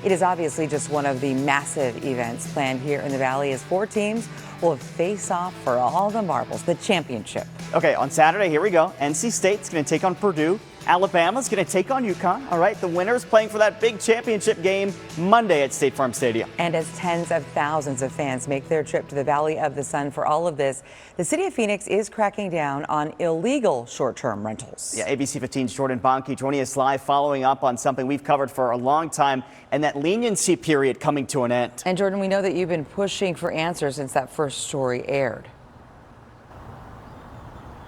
It is obviously just one of the massive events planned here in the Valley as 4 teams will face off for all the marbles, the championship. Okay, on Saturday, here we go. NC State's going to take on Purdue. Alabama's going to take on UConn. All right, the winner's playing for that big championship game Monday at State Farm Stadium. And as tens of thousands of fans make their trip to the Valley of the Sun for all of this, the city of Phoenix is cracking down on illegal short-term rentals. Yeah, ABC 15's Jordan Bonke joining us live, following up on something we've covered for a long time, and that leniency period coming to an end. And Jordan, we know that you've been pushing for answers since that first story aired.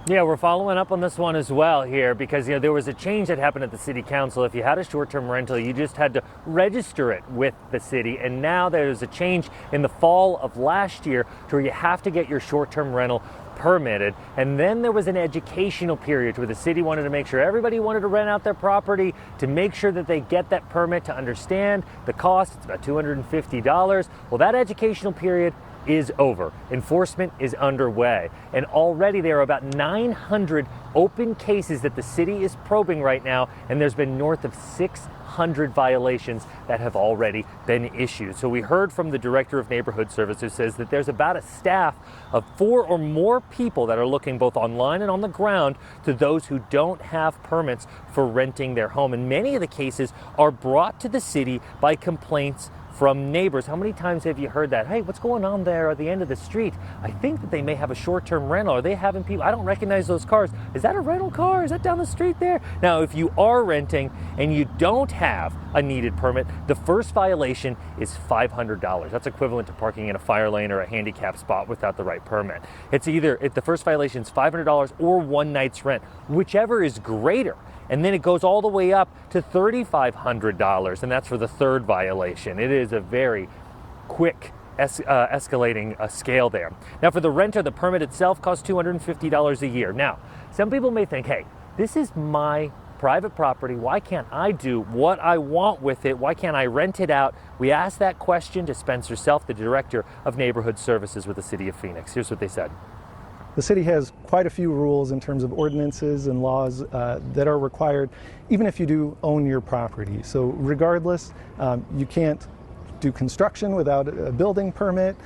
Yeah, we're following up on this one as well here because, there was a change that happened at the city council. If you had a short-term rental, you just had to register it with the city. And now there's a change in the fall of last year to where you have to get your short-term rental permitted. And then there was an educational period where the city wanted to make sure everybody wanted to rent out their property to make sure that they get that permit to understand the cost. It's about $250. Well, that educational period is over. Enforcement is underway. And already there are about 900 open cases that the city is probing right now, and there's been north of 600 violations that have already been issued. So we heard from the director of neighborhood services says that there's about a staff of 4 or more people that are looking both online and on the ground to those who don't have permits for renting their home. And many of the cases are brought to the city by complaints from neighbors. How many times have you heard that? Hey, what's going on there at the end of the street? I think that they may have a short-term rental. Are they having people? I don't recognize those cars. Is that a rental car? Is that down the street there? Now, if you are renting and you don't have a needed permit, the first violation is $500. That's equivalent to parking in a fire lane or a handicap spot without the right permit. It's either the first violation is $500 or 1 night's rent, whichever is greater. And then it goes all the way up to $3,500, and that's for the third violation. It is a very quick escalating scale there. Now, for the renter, the permit itself costs $250 a year. Now, some people may think, hey, this is my private property. Why can't I do what I want with it? Why can't I rent it out? We asked that question to Spencer Self, the director of neighborhood services with the city of Phoenix. Here's what they said. The city has quite a few rules in terms of ordinances and laws that are required even if you do own your property. So regardless, you can't do construction without a building permit,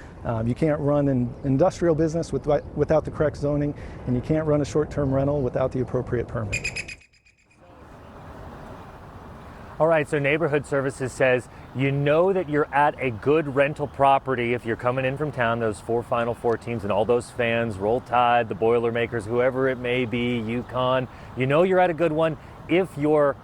you can't run an industrial business without the correct zoning, and you can't run a short-term rental without the appropriate permit. All right, so Neighborhood Services says you know that you're at a good rental property if you're coming in from town, those Final Four teams and all those fans, Roll Tide, the Boilermakers, whoever it may be, UConn, you know you're at a good one if the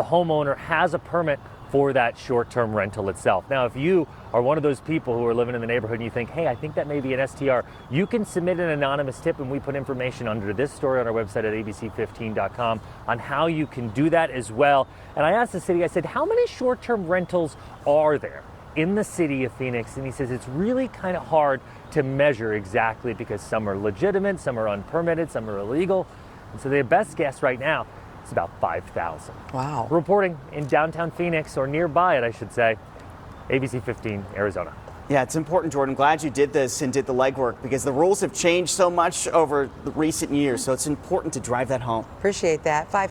homeowner has a permit for that short-term rental itself. Now, if you are one of those people who are living in the neighborhood and you think, hey, I think that may be an STR, you can submit an anonymous tip, and we put information under this story on our website at abc15.com on how you can do that as well. And I asked the city, I said, how many short-term rentals are there in the city of Phoenix? And he says it's really kind of hard to measure exactly because some are legitimate, some are unpermitted, some are illegal. And so their best guess right now is about 5,000. Wow. Reporting in downtown Phoenix, or nearby it, I should say, ABC 15, Arizona. Yeah, it's important, Jordan. Glad you did this and did the legwork because the rules have changed so much over the recent years. So it's important to drive that home. Appreciate that.